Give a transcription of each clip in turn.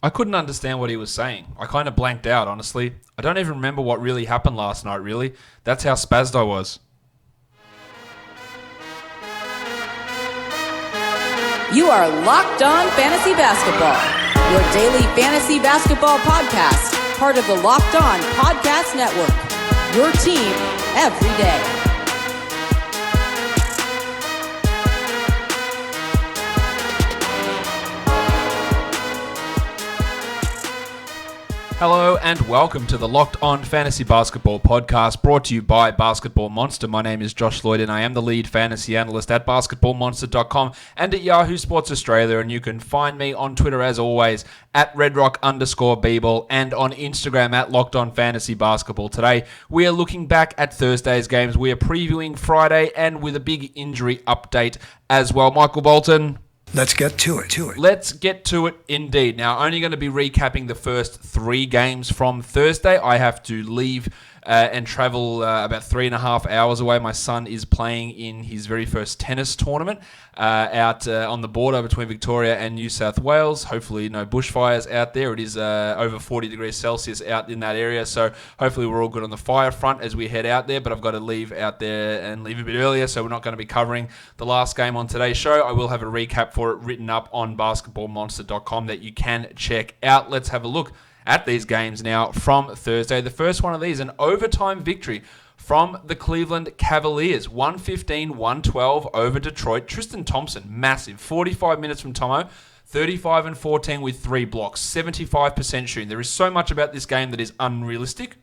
I couldn't understand what he was saying. I kind of blanked out, honestly. I don't even remember what really happened last night, really. That's how spazzed I was. You are Locked On Fantasy Basketball, your daily fantasy basketball podcast, part of the Locked On Podcast Network, your team every day. Hello and welcome to the Locked On Fantasy Basketball podcast brought to you by Basketball Monster. My name is Josh Lloyd and I am the lead fantasy analyst at basketballmonster.com and at Yahoo Sports Australia, and you can find me on Twitter as always at redrock_bball and on Instagram at Locked On Fantasy Basketball. Today we are looking back at Thursday's games. We are previewing Friday and with a big injury update as well. Michael Bolton. Let's get to it. Let's get to it indeed. Now, only going to be recapping the first three games from Thursday. I have to leave and travel about 3.5 hours away. My son is playing in his very first tennis tournament out on the border between Victoria and New South Wales. Hopefully no bushfires out there. It is over 40 degrees Celsius out in that area, so hopefully we're all good on the fire front as we head out there, but I've got to leave out there and leave a bit earlier, so we're not going to be covering the last game on today's show. I will have a recap for it written up on basketballmonster.com that you can check out. Let's have a look at these games now from Thursday. The first one of these, an overtime victory from the Cleveland Cavaliers, 115-112 over Detroit. Tristan Thompson, massive, 45 minutes from Tomo, 35 and 14 with 3 blocks, 75% shooting. There is so much about this game that is unrealistic.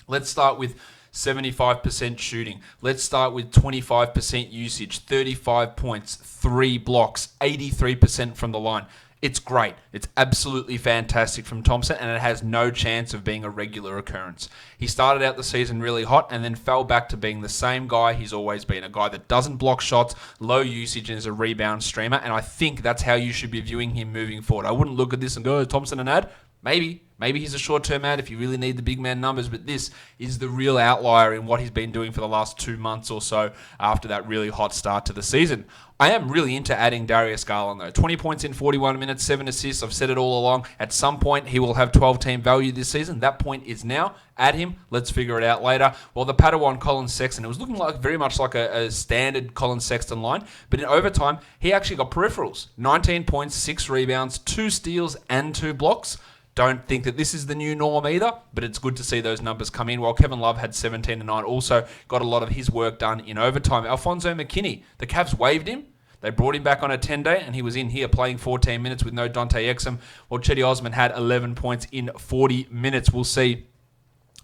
Let's start with 75% shooting. Let's start with 25% usage, 35 points, 3 blocks, 83% from the line. It's great. It's absolutely fantastic from Thompson, and it has no chance of being a regular occurrence. He started out the season really hot and then fell back to being the same guy he's always been, a guy that doesn't block shots, low usage, and is a rebound streamer, and I think that's how you should be viewing him moving forward. I wouldn't look at this and go, Thompson an ad? Maybe he's a short-term ad if you really need the big man numbers, but this is the real outlier in what he's been doing for the last 2 months or so after that really hot start to the season. I am really into adding Darius Garland, though. 20 points in 41 minutes, 7 assists. I've said it all along. At some point, he will have 12-team value this season. That point is now. Add him. Let's figure it out later. Well, the Padawan Colin Sexton, it was looking like very much like a standard Colin Sexton line, but in overtime, he actually got peripherals. 19 points, 6 rebounds, 2 steals, and 2 blocks. Don't think that this is the new norm either, but it's good to see those numbers come in. While Kevin Love had 17 and 9, also got a lot of his work done in overtime. Alfonso McKinney, the Cavs waived him. They brought him back on a 10-day, and he was in here playing 14 minutes with no Dante Exum. While Chetty Osman had 11 points in 40 minutes. We'll see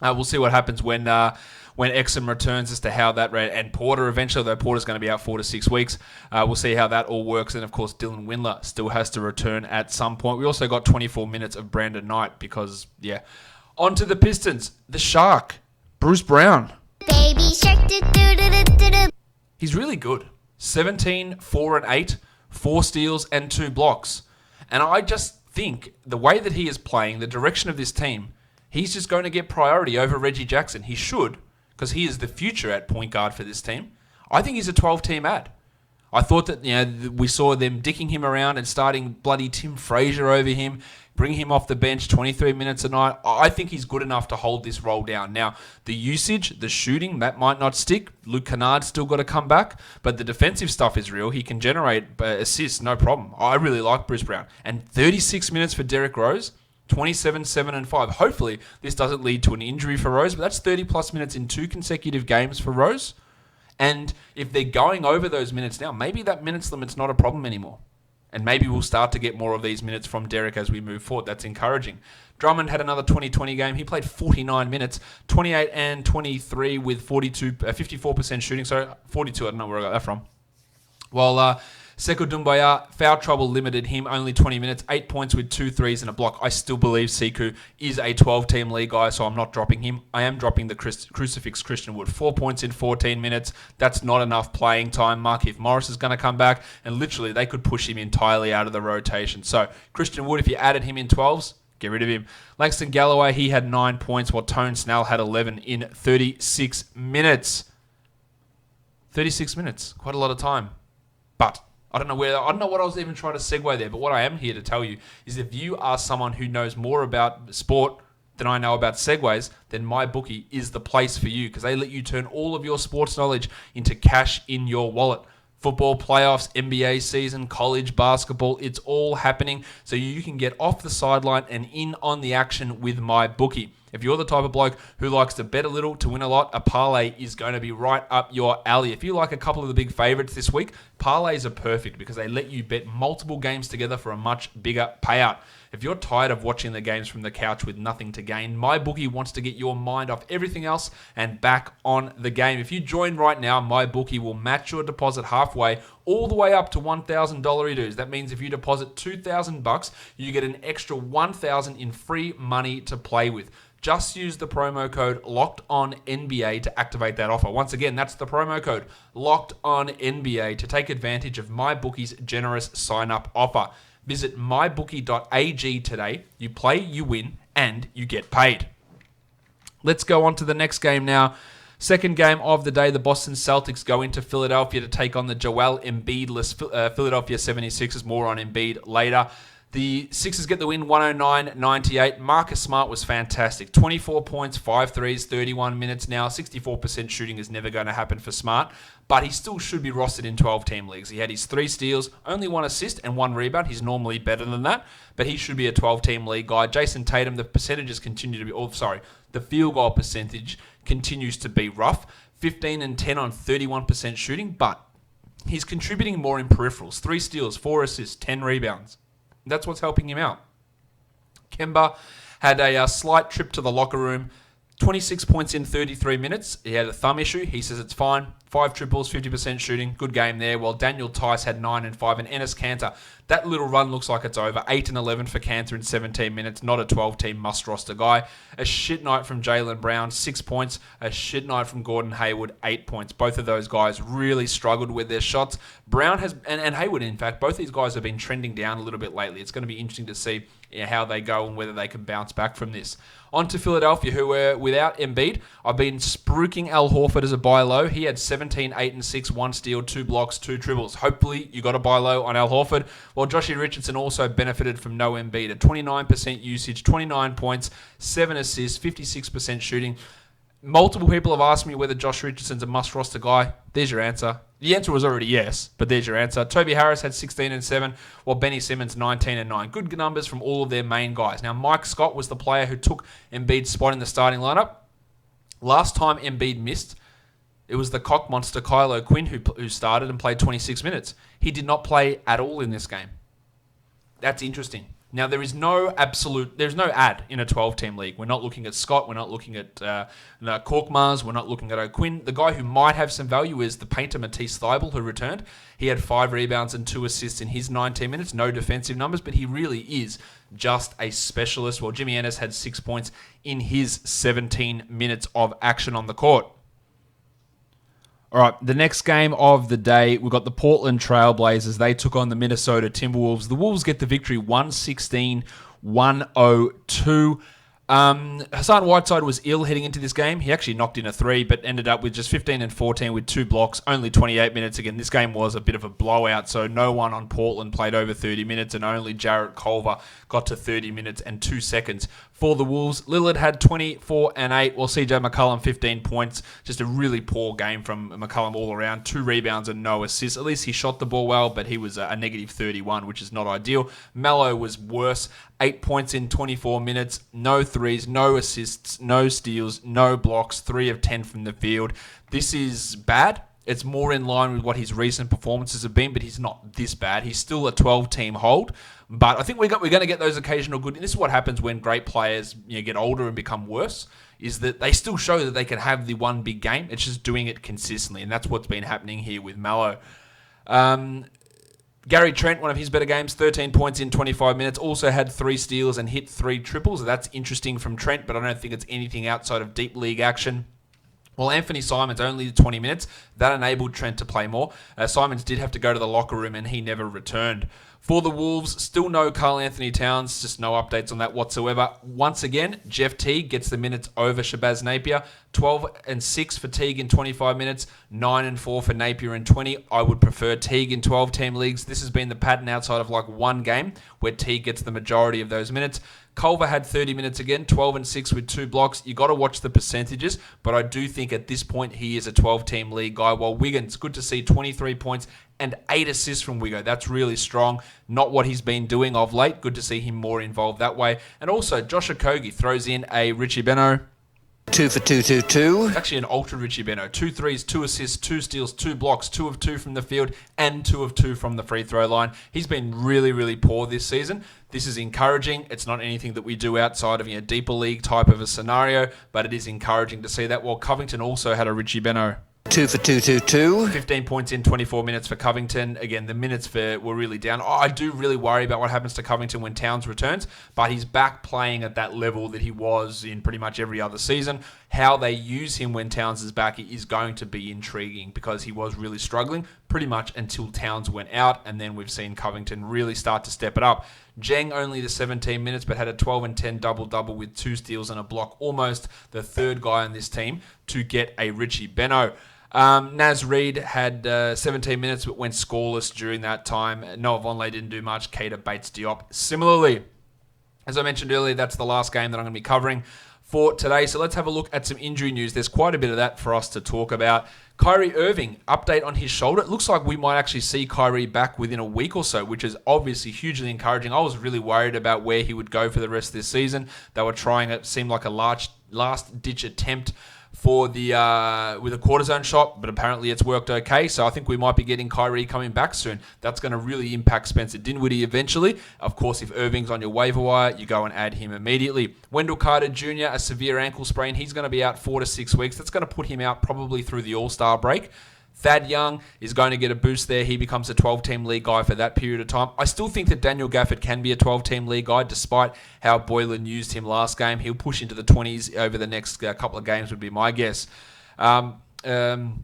what happens when Exum returns as to how that ran. And Porter eventually, though Porter's going to be out 4 to 6 weeks. We'll see how that all works. And, of course, Dylan Windler still has to return at some point. We also got 24 minutes of Brandon Knight because, yeah. On to the Pistons. The Shark, Bruce Brown. Baby shark, do-do-do-do-do-do. He's really good. 17, 4 and 8, 4 steals and 2 blocks. And I just think the way that he is playing, the direction of this team, he's just going to get priority over Reggie Jackson. He should, because he is the future at point guard for this team. I think he's a 12-team ad. I thought that we saw them dicking him around and starting bloody Tim Frazier over him, bring him off the bench 23 minutes a night. I think he's good enough to hold this role down. Now, the usage, the shooting, that might not stick. Luke Kennard's still got to come back, but the defensive stuff is real. He can generate assists, no problem. I really like Bruce Brown. And 36 minutes for Derrick Rose, 27, 7 and 5. Hopefully, this doesn't lead to an injury for Rose, but that's 30-plus minutes in 2 consecutive games for Rose. And if they're going over those minutes now, maybe that minutes limit's not a problem anymore. And maybe we'll start to get more of these minutes from Derek as we move forward. That's encouraging. Drummond had another 20-20 game. He played 49 minutes, 28 and 23 with 54% shooting. So 42, I don't know where I got that from. While Sekou Doumbouya, foul trouble limited him, only 20 minutes, 8 points with 2 threes and a block. I still believe Sekou is a 12-team league guy, so I'm not dropping him. I am dropping the crucifix Christian Wood. 4 points in 14 minutes. That's not enough playing time. Markieff Morris is going to come back, and literally they could push him entirely out of the rotation. So Christian Wood, if you added him in 12s, get rid of him. Langston Galloway, he had 9 points, while Tone Snell had 11 in 36 minutes. 36 minutes, quite a lot of time. But I don't know what I was even trying to segue there, but what I am here to tell you is if you are someone who knows more about sport than I know about segues, then MyBookie is the place for you because they let you turn all of your sports knowledge into cash in your wallet. Football playoffs, NBA season, college basketball, it's all happening so you can get off the sideline and in on the action with MyBookie. If you're the type of bloke who likes to bet a little to win a lot, a parlay is going to be right up your alley. If you like a couple of the big favorites this week, parlays are perfect because they let you bet multiple games together for a much bigger payout. If you're tired of watching the games from the couch with nothing to gain, MyBookie wants to get your mind off everything else and back on the game. If you join right now, MyBookie will match your deposit halfway, all the way up to $1,000 dues. That means if you deposit $2,000, you get an extra $1,000 in free money to play with. Just use the promo code LOCKEDONNBA to activate that offer. Once again, that's the promo code LOCKEDONNBA to take advantage of MyBookie's generous sign-up offer. Visit mybookie.ag today. You play, you win, and you get paid. Let's go on to the next game now. Second game of the day, the Boston Celtics go into Philadelphia to take on the Joel Embiid-less Philadelphia 76ers. More on Embiid later. The Sixers get the win 109-98. Marcus Smart was fantastic. 24 points, 5 threes, 31 minutes now. 64% shooting is never going to happen for Smart, but he still should be rostered in 12-team leagues. He had his 3 steals, only 1 assist and 1 rebound. He's normally better than that, but he should be a 12-team league guy. Jason Tatum, the percentages continue to be... the field goal percentage continues to be rough. 15 and 10 on 31% shooting, but he's contributing more in peripherals. 3 steals, 4 assists, 10 rebounds. That's what's helping him out. Kemba had a slight trip to the locker room. 26 points in 33 minutes. He had a thumb issue. He says it's fine. 5 triples, 50% shooting. Good game there. While Daniel Tice had 9 and 5. And Enes Kanter, that little run looks like it's over. 8 and 11 for Kanter in 17 minutes. Not a 12-team must-roster guy. A shit night from Jaylen Brown, 6 points. A shit night from Gordon Hayward, 8 points. Both of those guys really struggled with their shots. Brown has, and Hayward, in fact, both these guys have been trending down a little bit lately. It's going to be interesting to see how they go and whether they can bounce back from this. On to Philadelphia, who were without Embiid. I've been spruiking Al Horford as a buy low. He had 17, 8 and 6, 1 steal, 2 blocks, 2 triples. Hopefully, you got a buy low on Al Horford. While Joshie Richardson also benefited from no Embiid. A 29% usage, 29 points, 7 assists, 56% shooting. Multiple people have asked me whether Josh Richardson's a must-roster guy. There's your answer. The answer was already yes, but there's your answer. Toby Harris had 16 and 7, while Benny Simmons 19 and 9. Good numbers from all of their main guys. Now, Mike Scott was the player who took Embiid's spot in the starting lineup. Last time Embiid missed, it was the cock monster Kyle O'Quinn who started and played 26 minutes. He did not play at all in this game. That's interesting. Now, there's no ad in a 12-team league. We're not looking at Scott. We're not looking at Korkmaz. We're not looking at O'Quinn. The guy who might have some value is the painter Matisse Thybulle, who returned. He had 5 rebounds and 2 assists in his 19 minutes. No defensive numbers, but he really is just a specialist. Well, Jimmy Ennis had 6 points in his 17 minutes of action on the court. All right, the next game of the day, we've got the Portland Trail Blazers. They took on the Minnesota Timberwolves. The Wolves get the victory 116-102. Hassan Whiteside was ill heading into this game. He actually knocked in a 3, but ended up with just 15 and 14 with 2 blocks, only 28 minutes. Again, this game was a bit of a blowout, so no one on Portland played over 30 minutes, and only Jarrett Culver got to 30 minutes and 2 seconds for the Wolves. Lillard had 24 and 8, while CJ McCollum 15 points. Just a really poor game from McCollum all around. 2 rebounds and no assists. At least he shot the ball well, but he was a negative 31, which is not ideal. Melo was worse. 8 points in 24 minutes, no threes, no assists, no steals, no blocks, 3 of 10 from the field. This is bad. It's more in line with what his recent performances have been, but he's not this bad. He's still a 12-team hold, but I think we're going to get those occasional good. And this is what happens when great players get older and become worse, is that they still show that they can have the one big game. It's just doing it consistently, and that's what's been happening here with Melo. Gary Trent, one of his better games, 13 points in 25 minutes, also had 3 steals and hit 3 triples. That's interesting from Trent, but I don't think it's anything outside of deep league action. Well, Anthony Simons only 20 minutes. That enabled Trent to play more. Simons did have to go to the locker room and he never returned. For the Wolves, still no Karl Anthony Towns, just no updates on that whatsoever. Once again, Jeff Teague gets the minutes over Shabazz Napier. 12 and 6 for Teague in 25 minutes, 9 and 4 for Napier in 20. I would prefer Teague in 12-team leagues. This has been the pattern outside of like one game where Teague gets the majority of those minutes. Culver had 30 minutes again, 12 and 6 with 2 blocks. You got to watch the percentages, but I do think at this point he is a 12-team league guy. While Wiggins, good to see 23 points and 8 assists from Wiggo. That's really strong. Not what he's been doing of late. Good to see him more involved that way. And also, Josh Okogie throws in a Richie Beno. 2 for 2. It's actually an ultra Richie Beno. 2 threes, 2 assists, 2 steals, 2 blocks, 2 of 2 from the field, and 2 of 2 from the free throw line. He's been really, really poor this season. This is encouraging. It's not anything that we do outside of a deeper league type of a scenario, but it is encouraging to see that. While Covington also had a Richie Beno. 2 for 2. 15 points in 24 minutes for Covington. Again, the minutes were really down. I do really worry about what happens to Covington when Towns returns, but he's back playing at that level that he was in pretty much every other season. How they use him when Towns is back is going to be intriguing because he was really struggling pretty much until Towns went out, and then we've seen Covington really start to step it up. Jeng only the 17 minutes, but had a 12 and 10 double-double with 2 steals and a block. Almost the third guy on this team to get a Richie Beno. Naz Reid had 17 minutes but went scoreless during that time. Noah Vonleh didn't do much. Keita Bates Diop similarly. As I mentioned earlier, that's the last game that I'm going to be covering for today. So let's have a look at some injury news. There's quite a bit of that for us to talk about. Kyrie Irving, update on his shoulder. It looks like we might actually see Kyrie back within a week or so, which is obviously hugely encouraging. I was really worried about where he would go for the rest of this season. They were trying, it seemed like a last-ditch attempt for the with a cortisone shot, but apparently it's worked okay. So I think we might be getting Kyrie coming back soon. That's going to really impact Spencer Dinwiddie eventually. Of course, if Irving's on your waiver wire, you go and add him immediately. Wendell Carter Jr., a severe ankle sprain. He's going to be out 4 to 6 weeks. That's going to put him out probably through the All-Star break. Thad Young is going to get a boost there. He becomes a 12-team league guy for that period of time. I still think that Daniel Gafford can be a 12-team league guy, despite how Boylan used him last game. He'll push into the 20s over the next couple of games would be my guess. Kevin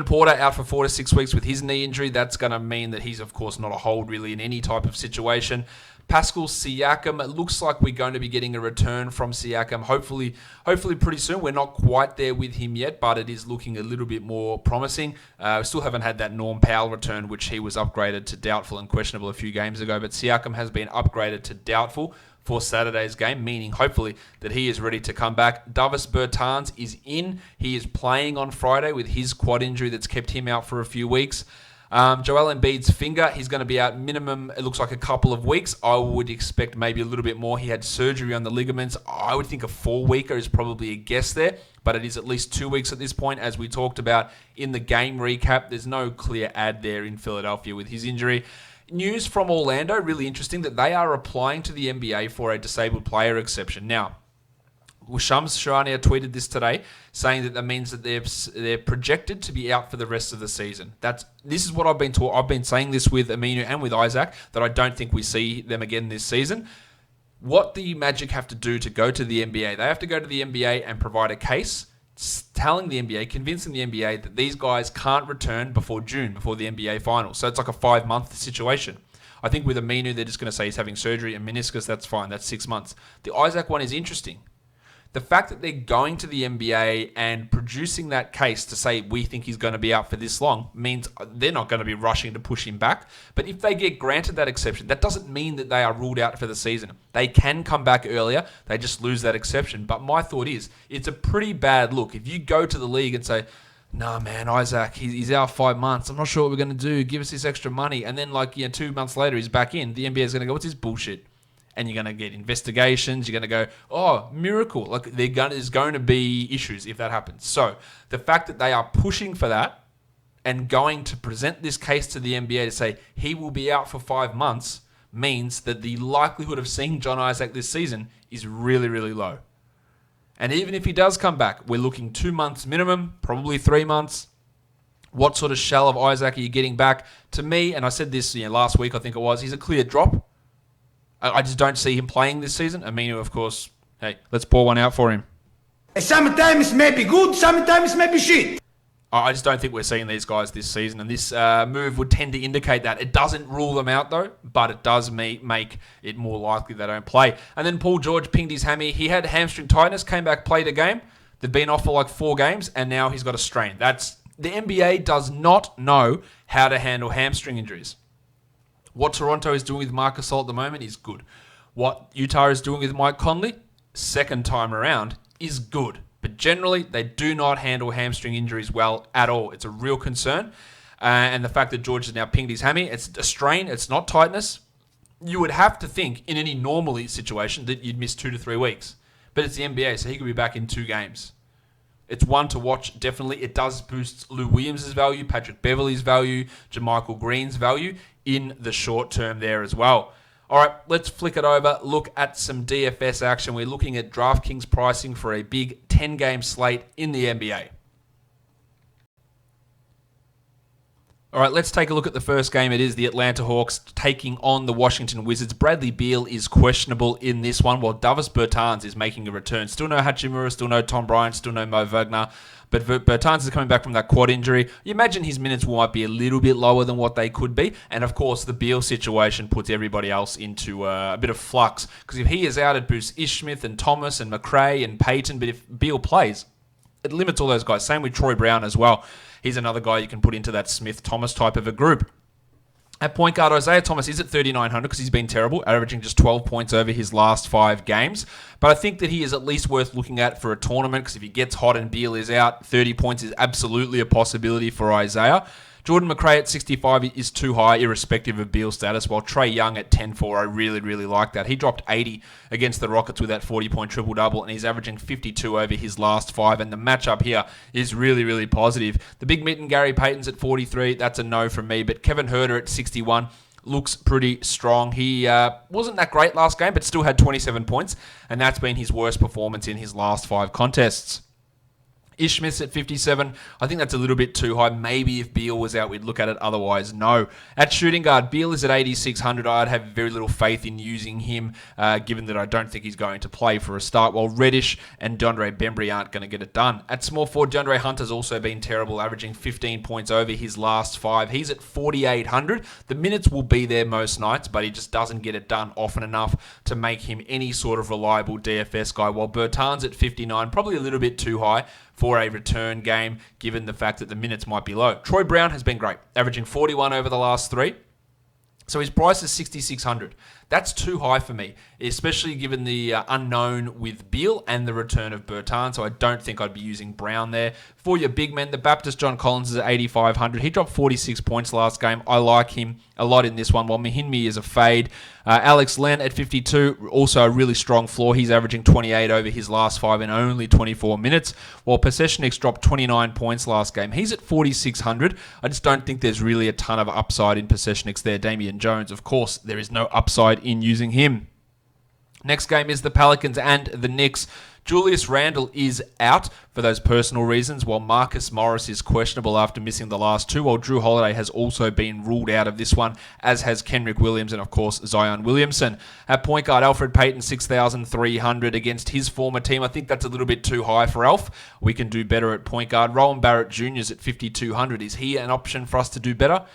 Porter out for 4 to 6 weeks with his knee injury. That's going to mean that he's, of course, not a hold really in any type of situation. Pascal Siakam, it looks like we're going to be getting a return from Siakam, hopefully pretty soon. We're not quite there with him yet, but it is looking a little bit more promising. We still haven't had that Norm Powell return, which he was upgraded to doubtful and questionable a few games ago, but Siakam has been upgraded to doubtful for Saturday's game, meaning hopefully that he is ready to come back. Davis Bertans is in. He is playing on Friday with his quad injury that's kept him out for a few weeks. Joel Embiid's finger, he's going to be out minimum, it looks like a couple of weeks. I would expect maybe a little bit more. He had surgery on the ligaments. I would think a 4-weeker is probably a guess there, but it is at least 2 weeks at this point. As we talked about in the game recap, there's no clear ad there in Philadelphia with his injury. News from Orlando, really interesting, that they are applying to the NBA for a disabled player exception. Now, Shams Charania tweeted this today, saying that means that they're projected to be out for the rest of the season. This is what I've been taught. I've been saying this with Aminu and with Isaac, that I don't think we see them again this season. What the Magic have to do to go to the NBA, they have to go to the NBA and provide a case telling the NBA, convincing the NBA that these guys can't return before June, before the NBA Finals. So it's like a 5-month situation. I think with Aminu, they're just going to say he's having surgery and meniscus. That's fine. That's 6 months. The Isaac one is interesting. The fact that they're going to the NBA and producing that case to say we think he's going to be out for this long means they're not going to be rushing to push him back. But if they get granted that exception, that doesn't mean that they are ruled out for the season. They can come back earlier. They just lose that exception. But my thought is, it's a pretty bad look. If you go to the league and say, nah, man, Isaac, he's out 5 months. I'm not sure what we're going to do. Give us this extra money. And then 2 months later, he's back in. The NBA is going to go, what's this bullshit? And you're going to get investigations. You're going to go, oh, miracle. There's going to be issues if that happens. So the fact that they are pushing for that and going to present this case to the NBA to say he will be out for 5 months means that the likelihood of seeing John Isaac this season is really, really low. And even if he does come back, we're looking 2 months minimum, probably 3 months. What sort of shell of Isaac are you getting back? To me, and I said this last week, I think it was, he's a clear drop. I just don't see him playing this season. Aminu, of course, hey, let's pour one out for him. Sometimes maybe good, sometimes maybe shit. I just don't think we're seeing these guys this season, and this move would tend to indicate that. It doesn't rule them out, though, but it does make it more likely they don't play. And then Paul George pinged his hammy. He had hamstring tightness, came back, played a game. They've been off for like 4 games, and now he's got a strain. The NBA does not know how to handle hamstring injuries. What Toronto is doing with Marc Gasol at the moment is good. What Utah is doing with Mike Conley, second time around, is good. But generally, they do not handle hamstring injuries well at all. It's a real concern. And the fact that George has now pinged his hammy, it's a strain, it's not tightness. You would have to think, in any normal situation, that you'd miss 2 to 3 weeks. But it's the NBA, so he could be back in 2 games. It's one to watch, definitely. It does boost Lou Williams' value, Patrick Beverley's value, JaMychal Green's value in the short term there as well. All right, let's flick it over, look at some DFS action. We're looking at DraftKings pricing for a big 10-game slate in the NBA. All right, let's take a look at the first game. It is the Atlanta Hawks taking on the Washington Wizards. Bradley Beal is questionable in this one, while Davis Bertans is making a return. Still no Hachimura, still no Tom Bryant, still no Mo Wagner. But Bertans is coming back from that quad injury. You imagine his minutes might be a little bit lower than what they could be. And, of course, the Beal situation puts everybody else into a bit of flux. Because if he is out, it boosts Ish Smith and Thomas and McRae and Payton. But if Beal plays, it limits all those guys. Same with Troy Brown as well. He's another guy you can put into that Smith-Thomas type of a group. At point guard, Isaiah Thomas is at 3,900 because he's been terrible, averaging just 12 points over his last 5 games. But I think that he is at least worth looking at for a tournament because if he gets hot and Beal is out, 30 points is absolutely a possibility for Isaiah. Jordan McRae at 65 is too high, irrespective of Beal's status, while Trae Young at 10-4, I really, really like that. He dropped 80 against the Rockets with that 40-point triple-double, and he's averaging 52 over his last 5, and the matchup here is really, really positive. The big mitten, Gary Payton's at 43, that's a no from me, but Kevin Huerter at 61 looks pretty strong. He wasn't that great last game, but still had 27 points, and that's been his worst performance in his last 5 contests. Ish Smith's at 57. I think that's a little bit too high. Maybe if Beal was out, we'd look at it. Otherwise, no. At shooting guard, Beal is at 8,600. I'd have very little faith in using him, given that I don't think he's going to play for a start, while Reddish and DeAndre Bembry aren't going to get it done. At small forward, DeAndre Hunter's also been terrible, averaging 15 points over his last 5. He's at 4,800. The minutes will be there most nights, but he just doesn't get it done often enough to make him any sort of reliable DFS guy, while Bertans at 59, probably a little bit too high for a return game, given the fact that the minutes might be low. Troy Brown has been great, averaging 41 over the last 3. So his price is 6,600. That's too high for me, especially given the unknown with Beal and the return of Bertans. So I don't think I'd be using Brown there. For your big men, the Baptist John Collins is at 8,500. He dropped 46 points last game. I like him a lot in this one, while Mahinmi is a fade. Alex Len at 52, also a really strong floor. He's averaging 28 over his last 5 in only 24 minutes, while Possessionix dropped 29 points last game. He's at 4,600. I just don't think there's really a ton of upside in Possessionix there. Damian Jones, of course, there is no upside in using him. Next game is the Pelicans and the Knicks. Julius Randle is out for those personal reasons, while Marcus Morris is questionable after missing the last 2, while Drew Holiday has also been ruled out of this one, as has Kenrick Williams and, of course, Zion Williamson. At point guard, Alfred Payton, 6,300 against his former team. I think that's a little bit too high for Alf. We can do better at point guard. Rowan Barrett Jr. is at 5,200. Is he an option for us to do better?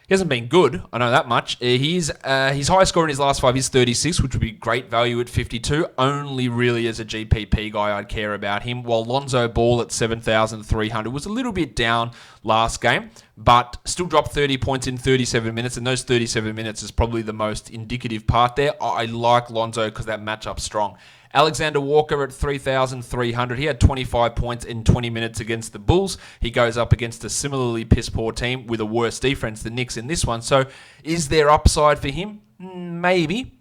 He hasn't been good, I know that much. His highest score in his last 5 is 36, which would be great value at 52. Only really as a GPP guy I'd care about him, while Lonzo Ball at 7,300 was a little bit down last game, but still dropped 30 points in 37 minutes, and those 37 minutes is probably the most indicative part there. I like Lonzo because that matchup's strong. Alexander Walker at 3,300. He had 25 points in 20 minutes against the Bulls. He goes up against a similarly piss-poor team with a worse defense, the Knicks, in this one. So is there upside for him? Maybe.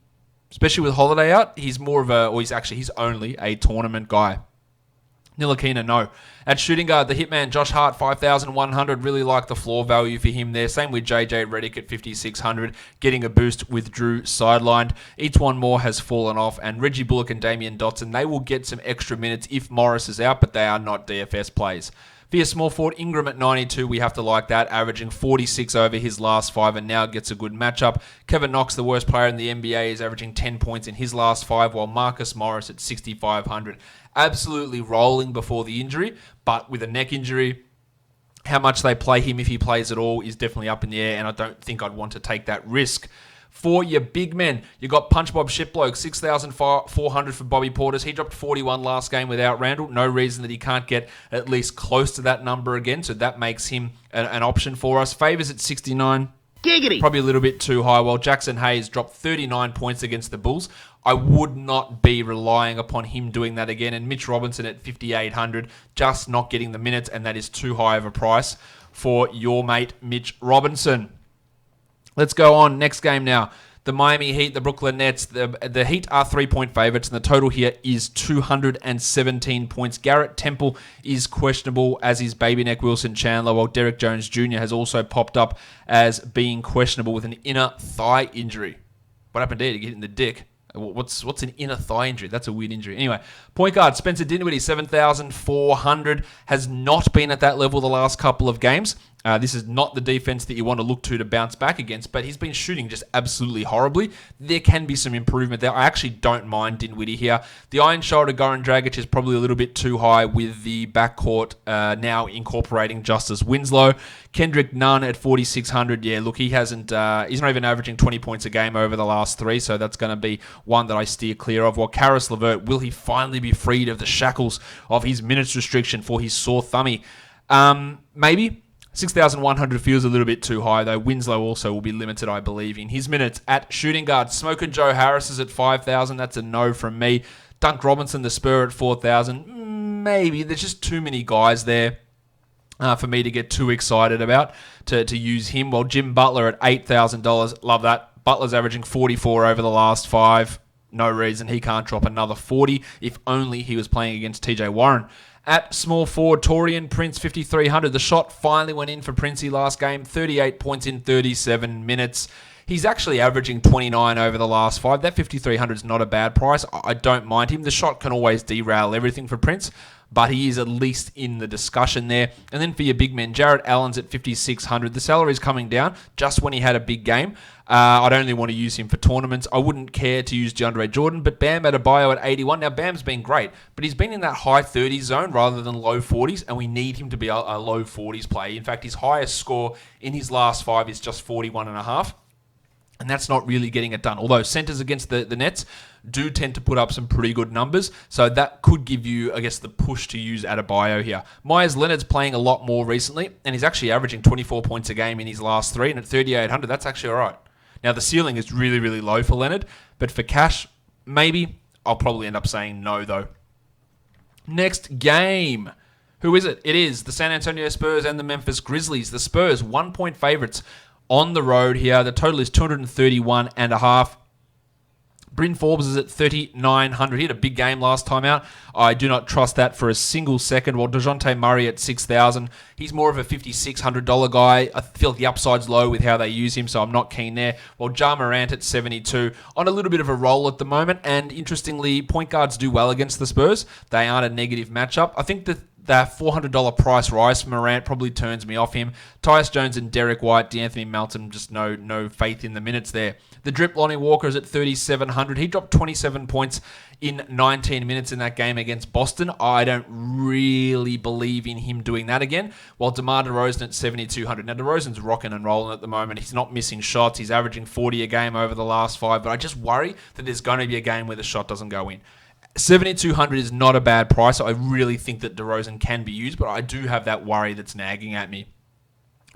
Especially with Holiday out. He's only a tournament guy. Ntilikina, no. At shooting guard, the hitman Josh Hart, 5,100. Really like the floor value for him there. Same with JJ Redick at 5,600, getting a boost with Drew sidelined. Etuan Moore has fallen off, and Reggie Bullock and Damian Dotson, they will get some extra minutes if Morris is out, but they are not DFS plays. Via small forward, Ingram at 92, we have to like that, averaging 46 over his last 5 and now gets a good matchup. Kevin Knox, the worst player in the NBA, is averaging 10 points in his last 5, while Marcus Morris at 6,500. Absolutely rolling before the injury, but with a neck injury, how much they play him, if he plays at all, is definitely up in the air, and I don't think I'd want to take that risk. For your big men, you got Punch Bob Shitbloke, 6,400 for Bobby Portis. He dropped 41 last game without Randall. No reason that he can't get at least close to that number again, so that makes him an option for us. Favors at 69. Giggity. Probably a little bit too high. While Jackson Hayes dropped 39 points against the Bulls, I would not be relying upon him doing that again. And Mitch Robinson at 5,800, just not getting the minutes, and that is too high of a price for your mate Mitch Robinson. Let's go on. Next game now. The Miami Heat, the Brooklyn Nets. The Heat are 3-point favorites, and the total here is 217 points. Garrett Temple is questionable, as is Baby Neck Wilson Chandler, while Derek Jones Jr. has also popped up as being questionable with an inner thigh injury. What happened there? Did he get hit in the dick? What's an inner thigh injury? That's a weird injury. Anyway, point guard Spencer Dinwiddie, 7,400, has not been at that level the last couple of games. This is not the defense that you want to look to bounce back against, but he's been shooting just absolutely horribly. There can be some improvement there. I actually don't mind Dinwiddie here. The Iron Shoulder Goran Dragic is probably a little bit too high with the backcourt now incorporating Justice Winslow. Kendrick Nunn at 4,600. Yeah, look, he's not even averaging 20 points a game over the last 3, so that's going to be one that I steer clear of. While Karis LeVert, will he finally be freed of the shackles of his minutes restriction for his sore thummy? Maybe. 6,100 feels a little bit too high, though. Winslow also will be limited, I believe, in his minutes. At shooting guard, Smokin' Joe Harris is at 5,000. That's a no from me. Dunk Robinson, the Spur, at 4,000. Maybe. There's just too many guys there for me to get too excited about to use him. While Jim Butler at $8,000. Love that. Butler's averaging 44 over the last 5. No reason he can't drop another 40 if only he was playing against TJ Warren. At small forward, Torian Prince, 5,300. The shot finally went in for Princey last game. 38 points in 37 minutes. He's actually averaging 29 over the last 5. That 5,300 is not a bad price. I don't mind him. The shot can always derail everything for Prince, but he is at least in the discussion there. And then for your big men, Jarrett Allen's at 5,600. The salary is coming down just when he had a big game. I'd only want to use him for tournaments. I wouldn't care to use DeAndre Jordan, but Bam Adebayo at 81. Now, Bam's been great, but he's been in that high 30s zone rather than low 40s, and we need him to be a low 40s player. In fact, his highest score in his last 5 is just 41.5. And that's not really getting it done. Although centers against the Nets do tend to put up some pretty good numbers. So that could give you, I guess, the push to use Adebayo here. Myers Leonard's playing a lot more recently, and he's actually averaging 24 points a game in his last 3. And at 3,800, that's actually all right. Now, the ceiling is really, really low for Leonard. But for cash, maybe. I'll probably end up saying no, though. Next game. Who is it? It is the San Antonio Spurs and the Memphis Grizzlies. The Spurs, 1-point favorites on the road here. The total is 231.5. Bryn Forbes is at 3,900. He had a big game last time out. I do not trust that for a single second. While DeJounte Murray at 6,000. He's more of a $5,600 guy. I feel like the upside's low with how they use him, so I'm not keen there. While Ja Morant at 72. On a little bit of a roll at the moment. And interestingly, point guards do well against the Spurs. They aren't a negative matchup. I think that $400 price rise for Morant probably turns me off him. Tyus Jones and Derek White, D'Anthony Melton, just no faith in the minutes there. The drip Lonnie Walker is at 3,700. He dropped 27 points in 19 minutes in that game against Boston. I don't really believe in him doing that again. While DeMar DeRozan at 7,200. Now, DeRozan's rocking and rolling at the moment. He's not missing shots. He's averaging 40 a game over the last 5. But I just worry that there's going to be a game where the shot doesn't go in. 7,200 is not a bad price. I really think that DeRozan can be used, but I do have that worry that's nagging at me.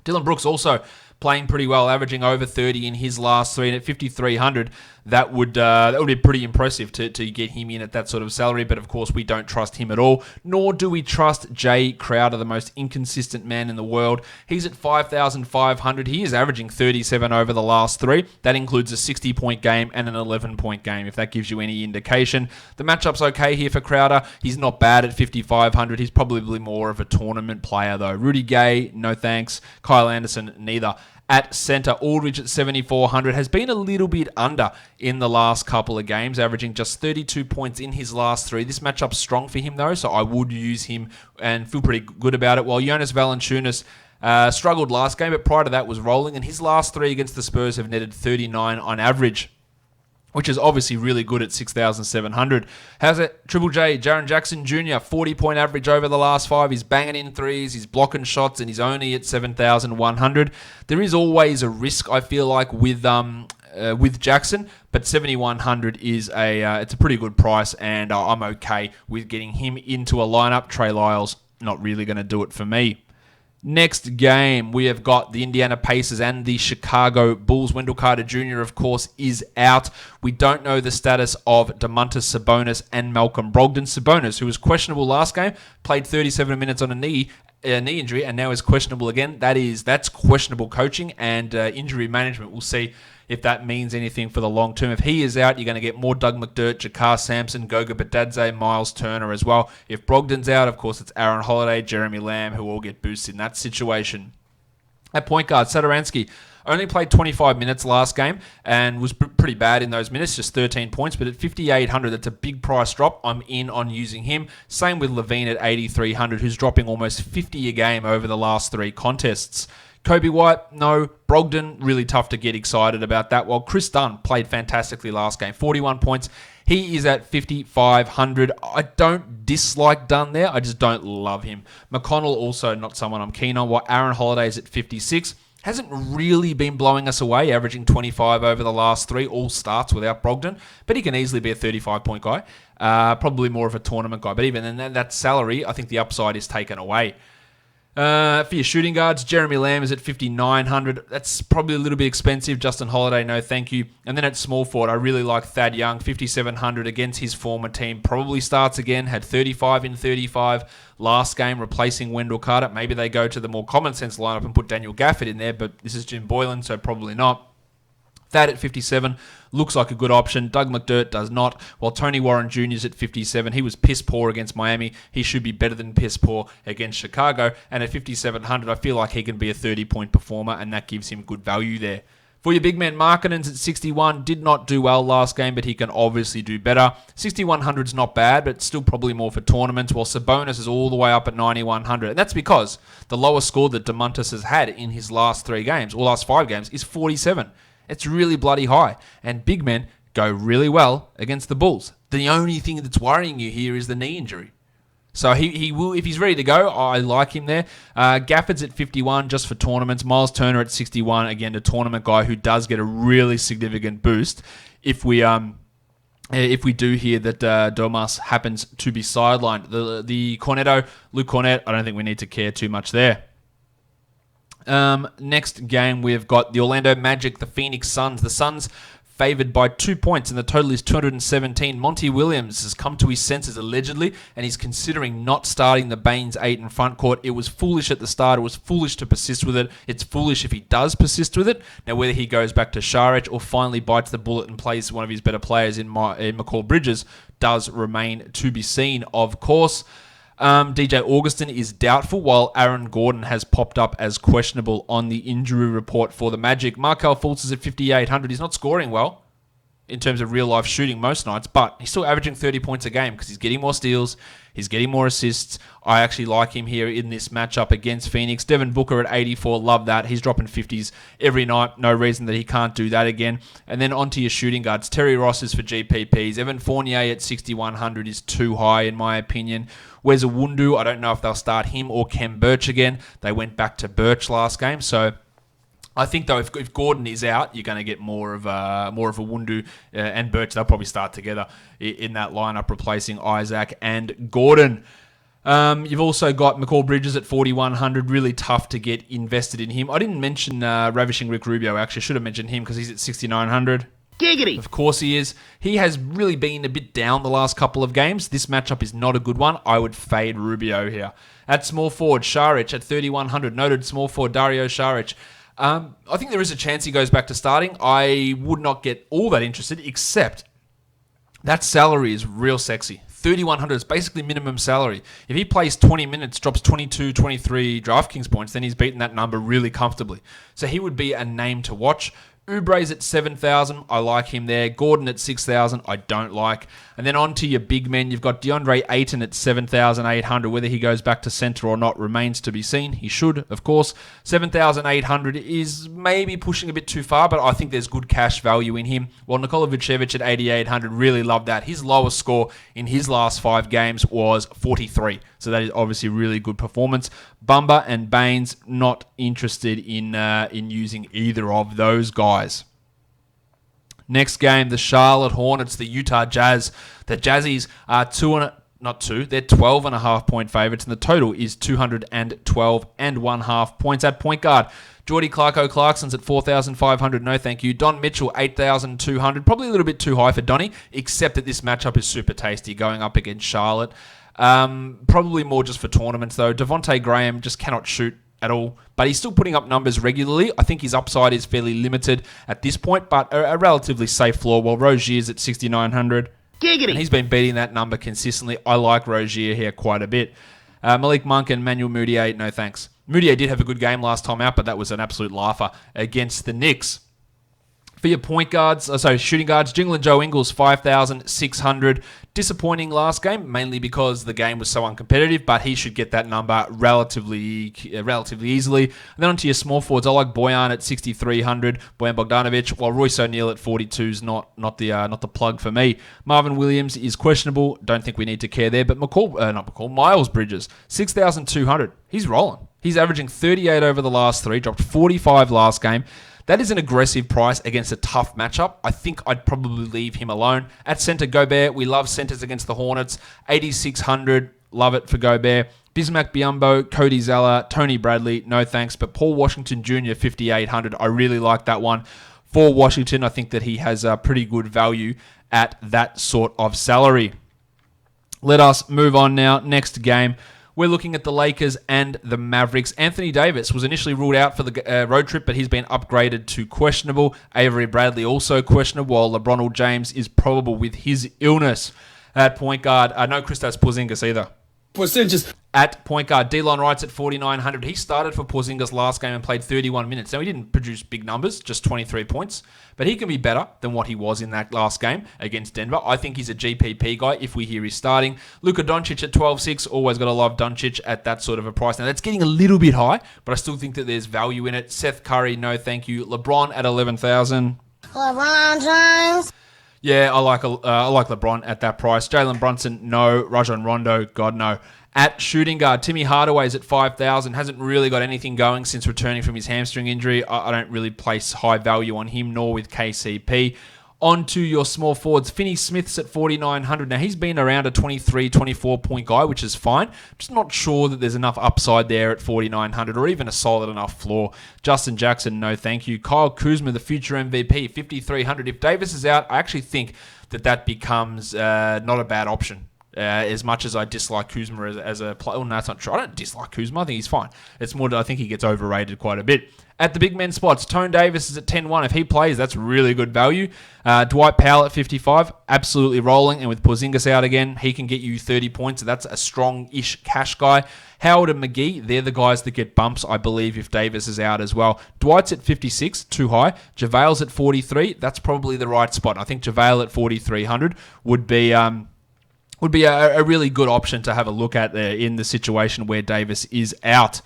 Dylan Brooks also playing pretty well, averaging over 30 in his last 3, and at 5,300, that would be pretty impressive to get him in at that sort of salary. But of course, we don't trust him at all, nor do we trust Jay Crowder, the most inconsistent man in the world. He's at 5,500. He is averaging 37 over the last 3. That includes a 60-point game and an 11-point game, if that gives you any indication. The matchup's okay here for Crowder. He's not bad at 5,500. He's probably more of a tournament player, though. Rudy Gay, no thanks. Kyle Anderson, neither. At centre, Aldridge at 7,400 has been a little bit under in the last couple of games, averaging just 32 points in his last 3. This matchup's strong for him, though, so I would use him and feel pretty good about it. While Jonas Valanciunas struggled last game, but prior to that was rolling, and his last 3 against the Spurs have netted 39 on average, which is obviously really good at 6,700. How's it? Triple J, Jaren Jackson Jr., 40-point average over the last 5. He's banging in threes, he's blocking shots, and he's only at 7,100. There is always a risk, I feel like, with Jackson, but 7,100 is it's a pretty good price, and I'm okay with getting him into a lineup. Trey Lyles, not really going to do it for me. Next game, we have got the Indiana Pacers and the Chicago Bulls. Wendell Carter Jr., of course, is out. We don't know the status of Domantas Sabonis and Malcolm Brogdon. Sabonis, who was questionable last game, played 37 minutes on a knee injury, and now is questionable again. That's questionable coaching and injury management. We'll see if that means anything for the long term. If he is out, you're going to get more Doug McDermott, Jakar Sampson, Goga Bitadze, Miles Turner as well. If Brogdon's out, of course, it's Aaron Holiday, Jeremy Lamb, who all get boosted in that situation. At point guard, Satoransky only played 25 minutes last game and was pretty bad in those minutes, just 13 points. But at 5,800, that's a big price drop. I'm in on using him. Same with Levine at 8,300, who's dropping almost 50 a game over the last 3 contests. Kobe White, no. Brogdon, really tough to get excited about that. While Chris Dunn played fantastically last game, 41 points. He is at 5,500. I don't dislike Dunn there. I just don't love him. McConnell, also not someone I'm keen on. While Aaron Holiday is at 56. Hasn't really been blowing us away, averaging 25 over the last 3. All starts without Brogdon. But he can easily be a 35-point guy. Probably more of a tournament guy. But even in that salary, I think the upside is taken away. For your shooting guards, Jeremy Lamb is at 5,900. That's probably a little bit expensive. Justin Holiday, no thank you. And then at small forward, I really like Thad Young, 5,700 against his former team. Probably starts again, had 35 in 35 last game, replacing Wendell Carter. Maybe they go to the more common sense lineup and put Daniel Gafford in there, but this is Jim Boylan, so probably not. That at 57 looks like a good option. Doug McDermott does not. While Tony Warren Jr. is at 57, he was piss poor against Miami. He should be better than piss poor against Chicago. And at 5,700, I feel like he can be a 30-point performer, and that gives him good value there. For your big man, Markkanen's at 61. Did not do well last game, but he can obviously do better. 6,100 is not bad, but still probably more for tournaments, while Sabonis is all the way up at 9,100. And that's because the lowest score that Domantas has had in his last 3 games, or last 5 games, is 47. It's really bloody high. And big men go really well against the Bulls. The only thing that's worrying you here is the knee injury. So he will, if he's ready to go, I like him there. Gafford's at 51 just for tournaments. Miles Turner at 61, again, a tournament guy who does get a really significant boost if we do hear that Domas happens to be sidelined. The Cornetto, Luke Cornett, I don't think we need to care too much there. Next game, we've got the Orlando Magic, the Phoenix Suns. The Suns favored by 2 points, and the total is 217. Monty Williams has come to his senses, allegedly, and he's considering not starting the Baines 8 in front court. It was foolish at the start. It was foolish to persist with it. It's foolish if he does persist with it. Now, whether he goes back to Saric or finally bites the bullet and plays one of his better players in McCall Bridges does remain to be seen, of course. DJ Augustin is doubtful, while Aaron Gordon has popped up as questionable on the injury report for the Magic. Markelle Fultz is at 5,800. He's not scoring well in terms of real-life shooting most nights, but he's still averaging 30 points a game because he's getting more steals, he's getting more assists. I actually like him here in this matchup against Phoenix. Devin Booker at 84, love that. He's dropping 50s every night. No reason that he can't do that again. And then onto your shooting guards. Terry Ross is for GPPs. Evan Fournier at 6,100 is too high in my opinion. Where's Awundu? I don't know if they'll start him or Kem Birch again. They went back to Birch last game, so I think though if Gordon is out, you're going to get more of a Wundu and Birch. They'll probably start together in that lineup, replacing Isaac and Gordon. You've also got McCall Bridges at 4,100. Really tough to get invested in him. I didn't mention Ravishing Rick Rubio. Actually, should have mentioned him because he's at 6,900. Giggity! Of course he is. He has really been a bit down the last couple of games. This matchup is not a good one. I would fade Rubio here. At small forward, Saric at 3,100. Noted small forward Dario Saric. I think there is a chance he goes back to starting. I would not get all that interested, except that salary is real sexy. $3,100 is basically minimum salary. If he plays 20 minutes, drops 22, 23 DraftKings points, then he's beaten that number really comfortably. So he would be a name to watch. Oubre's at 7,000. I like him there. Gordon at 6,000. I don't like. And then on to your big men. You've got DeAndre Ayton at 7,800. Whether he goes back to center or not remains to be seen. He should, of course. 7,800 is maybe pushing a bit too far, but I think there's good cash value in him. While Nikola Vucevic at 8,800, really love that. His lowest score in his last 5 games was 43. So that is obviously really good performance. Bumba and Baines, not interested in using either of those guys. Next game, the Charlotte Hornets, the Utah Jazz. The Jazzies are they're 12.5 point favourites, and the total is 212.5 points. At point guard, Geordie Clarkson's at 4,500, no thank you. Don Mitchell, 8,200, probably a little bit too high for Donny, except that this matchup is super tasty going up against Charlotte. Probably more just for tournaments though. Devontae Graham just cannot shoot at all, but he's still putting up numbers regularly. I think his upside is fairly limited at this point, but a relatively safe floor, while Rozier's at 6,900. Giggity! And he's been beating that number consistently. I like Rozier here quite a bit. Malik Monk and Manuel Mudiay, no thanks. Mudiay did have a good game last time out, but that was an absolute laugher against the Knicks. For your shooting guards, Jingle and Joe Ingles, 5,600. Disappointing last game, mainly because the game was so uncompetitive, but he should get that number relatively easily. And then onto your small forwards, I like Bojan at 6,300, Bojan Bogdanovic, while Royce O'Neal at 42 is not the plug for me. Marvin Williams is questionable, don't think we need to care there, but Miles Bridges, 6,200. He's rolling. He's averaging 38 over the last 3, dropped 45 last game. That is an aggressive price against a tough matchup. I think I'd probably leave him alone. At center, Gobert. We love centers against the Hornets. 8,600. Love it for Gobert. Bismack Biyombo, Cody Zeller, Tony Bradley. No thanks. But Paul Washington Jr., 5,800. I really like that one. For Washington, I think that he has a pretty good value at that sort of salary. Let us move on now. Next game. We're looking at the Lakers and the Mavericks. Anthony Davis was initially ruled out for the road trip, but he's been upgraded to questionable. Avery Bradley also questionable, while LeBron James is probable with his illness. At point guard, no Kristaps Porzingis either. At point guard, Delon Wright's at 4,900. He started for Porzingis last game and played 31 minutes. Now, he didn't produce big numbers, just 23 points. But he can be better than what he was in that last game against Denver. I think he's a GPP guy if we hear he's starting. Luka Doncic at 12,600. Always got to love Doncic at that sort of a price. Now, that's getting a little bit high, but I still think that there's value in it. Seth Curry, no thank you. LeBron at 11,000. LeBron James. Yeah, I like LeBron at that price. Jalen Brunson, no. Rajon Rondo, God, no. At shooting guard, Timmy Hardaway's at 5,000. Hasn't really got anything going since returning from his hamstring injury. I don't really place high value on him, nor with KCP. On to your small forwards. Finney Smith's at 4,900. Now, he's been around a 23, 24-point guy, which is fine. Just not sure that there's enough upside there at 4,900 or even a solid enough floor. Justin Jackson, no thank you. Kyle Kuzma, the future MVP, 5,300. If Davis is out, I actually think that becomes not a bad option. As much as I dislike Kuzma as a player. Oh, no, that's not true. I don't dislike Kuzma. I think he's fine. It's more that I think he gets overrated quite a bit. At the big men spots, Tone Davis is at 10-1. If he plays, that's really good value. Dwight Powell at 55, absolutely rolling. And with Porzingis out again, he can get you 30 points. So that's a strong-ish cash guy. Howard and McGee, they're the guys that get bumps, I believe, if Davis is out as well. Dwight's at 56, too high. JaVale's at 43. That's probably the right spot. I think JaVale at 4,300 would be a really good option to have a look at there in the situation where Davis is out.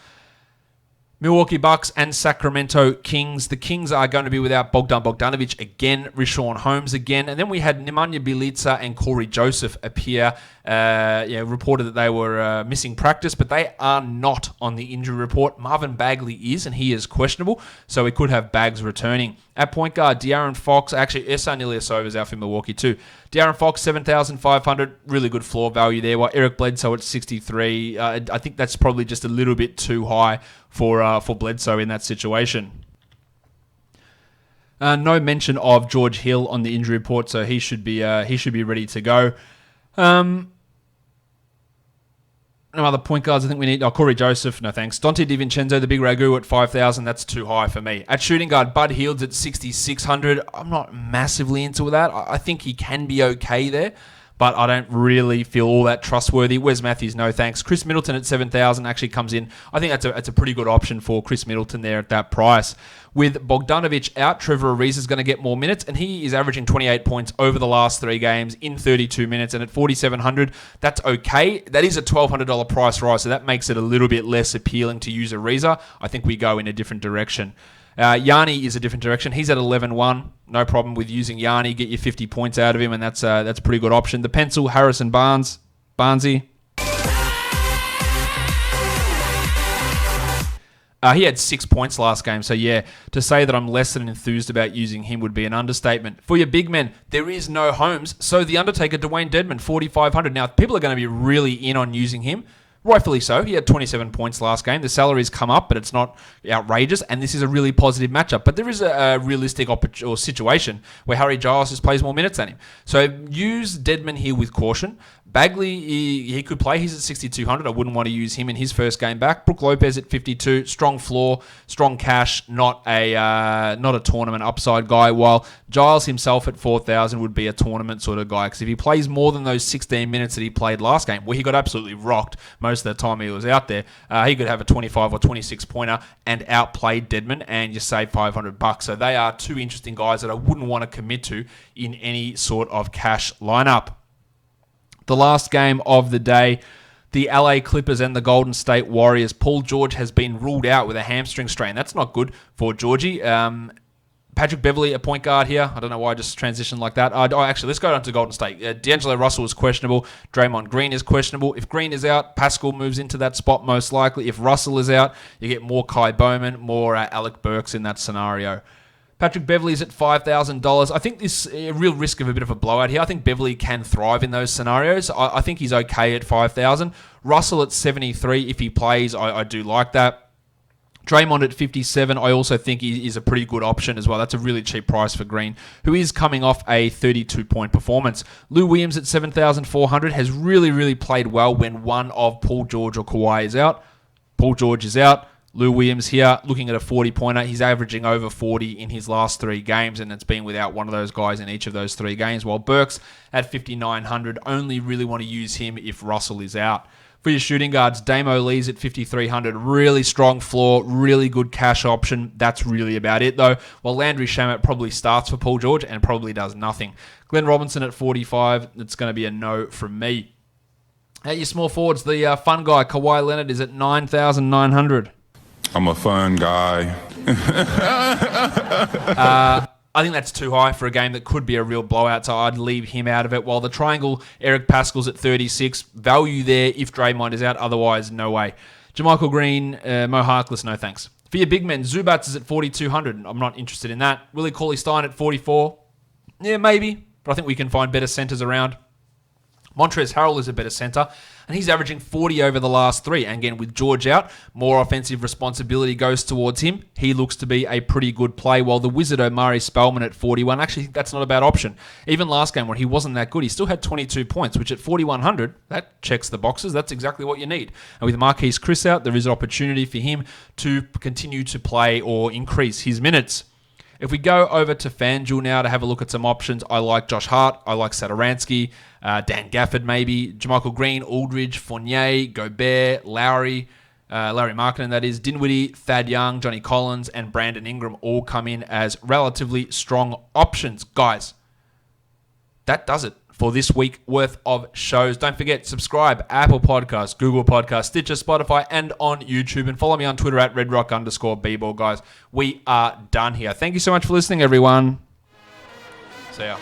Milwaukee Bucks and Sacramento Kings. The Kings are going to be without Bogdan Bogdanovic again, Richaun Holmes again, and then we had Nemanja Bjelica and Corey Joseph appear. Reported that they were missing practice, but they are not on the injury report. Marvin Bagley is, and he is questionable, so we could have Bags returning. At point guard, De'Aaron Fox, actually, Ersan Ilyasova is out for Milwaukee too. De'Aaron Fox, 7,500, really good floor value there, while Eric Bledsoe at 63. I think that's probably just a little bit too high for Bledsoe in that situation. No mention of George Hill on the injury report, so he should be ready to go. No other point guards I think we need. Corey Joseph, no thanks. Dante DiVincenzo, the big Ragu at 5,000. That's too high for me. At shooting guard, Bud Hield's at 6,600. I'm not massively into that. I think he can be okay there. but I don't really feel all that trustworthy. Wes Matthews, no thanks. Chris Middleton at 7,000 actually comes in. I think that's a pretty good option for Chris Middleton there at that price. With Bogdanovic out, Trevor Ariza is going to get more minutes, and he is averaging 28 points over the last 3 games in 32 minutes, and at 4,700, that's okay. That is a $1,200 price rise, so that makes it a little bit less appealing to use Ariza. I think we go in a different direction. Yanni is a different direction. He's at 11-1. No problem with using Yanni. Get your 50 points out of him, and that's a pretty good option. The pencil, Harrison Barnes. Barnesy. He had 6 points last game, so yeah, to say that I'm less than enthused about using him would be an understatement. For your big men, there is no Holmes, so the Undertaker, Dwayne Dedmon, 4,500. Now, people are going to be really in on using him. Rightfully so. He had 27 points last game. The salary's come up, but it's not outrageous, and this is a really positive matchup. But there is a realistic situation where Harry Giles just plays more minutes than him. So use Dedmon here with caution. Bagley, he could play. He's at 6,200. I wouldn't want to use him in his first game back. Brook Lopez at 52. Strong floor, strong cash, not a tournament upside guy, while Giles himself at 4,000 would be a tournament sort of guy, because if he plays more than those 16 minutes that he played last game, where he got absolutely rocked most of the time he was out there, he could have a 25 or 26 pointer and outplay Dedmon, and you save $500. So they are 2 interesting guys that I wouldn't want to commit to in any sort of cash lineup. The last game of the day, the LA Clippers and the Golden State Warriors. Paul George has been ruled out with a hamstring strain. That's not good for Georgie. Patrick Beverley, a point guard here. I don't know why I just transitioned like that. Actually, let's go down to Golden State. D'Angelo Russell is questionable. Draymond Green is questionable. If Green is out, Pascal moves into that spot most likely. If Russell is out, you get more Kai Bowman, more Alec Burks in that scenario. Patrick Beverley's at $5,000. I think there's a real risk of a bit of a blowout here. I think Beverley can thrive in those scenarios. I think he's okay at $5,000. Russell at 73, if he plays, I do like that. Draymond at 57, I also think he is a pretty good option as well. That's a really cheap price for Green, who is coming off a 32-point performance. Lou Williams at 7,400 has really, really played well when one of Paul George or Kawhi is out. Paul George is out. Lou Williams here, looking at a 40-pointer. He's averaging over 40 in his last 3 games, and it's been without one of those guys in each of those 3 games, while Burks at 5,900, only really want to use him if Russell is out. For your shooting guards, Damo Lee's at 5,300. Really strong floor, really good cash option. That's really about it, though. While Landry Shamet probably starts for Paul George and probably does nothing. Glenn Robinson at 45. It's going to be a no from me. At your small forwards, the fun guy, Kawhi Leonard, is at 9,900. I'm a fun guy. I think that's too high for a game that could be a real blowout, so I'd leave him out of it. While the triangle, Eric Pascal's at 36. Value there if Draymond is out. Otherwise, no way. JaMychal Green, Mo Harkless, no thanks. For your big men, Zubats is at 4,200. I'm not interested in that. Willie Cauley-Stein at 44. Yeah, maybe. But I think we can find better centers around. Montrezl Harrell is a better center, and he's averaging 40 over the last 3. And again, with George out, more offensive responsibility goes towards him. He looks to be a pretty good play, while the Wizard Omari Spellman at 41, actually think that's not a bad option. Even last game when he wasn't that good, he still had 22 points, which at 4,100, that checks the boxes. That's exactly what you need. And with Marquise Chris out, there is an opportunity for him to continue to play or increase his minutes. If we go over to FanDuel now to have a look at some options, I like Josh Hart, I like Satoransky, Dan Gafford maybe, JaMychal Green, Aldridge, Fournier, Gobert, Larry Markkinen that is, Dinwiddie, Thad Young, Johnny Collins, and Brandon Ingram all come in as relatively strong options. Guys, that does it for this week worth of shows. Don't forget, subscribe, Apple Podcasts, Google Podcasts, Stitcher, Spotify, and on YouTube. And follow me on Twitter at redrock_bball, guys. We are done here. Thank you so much for listening, everyone. See ya.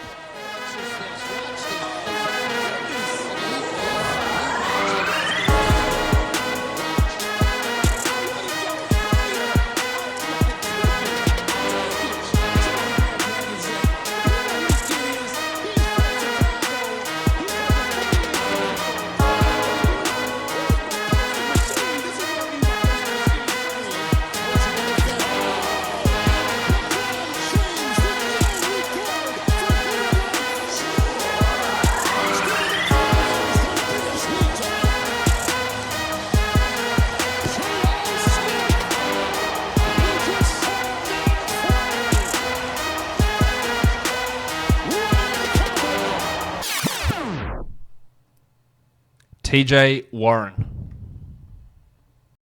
TJ Warren.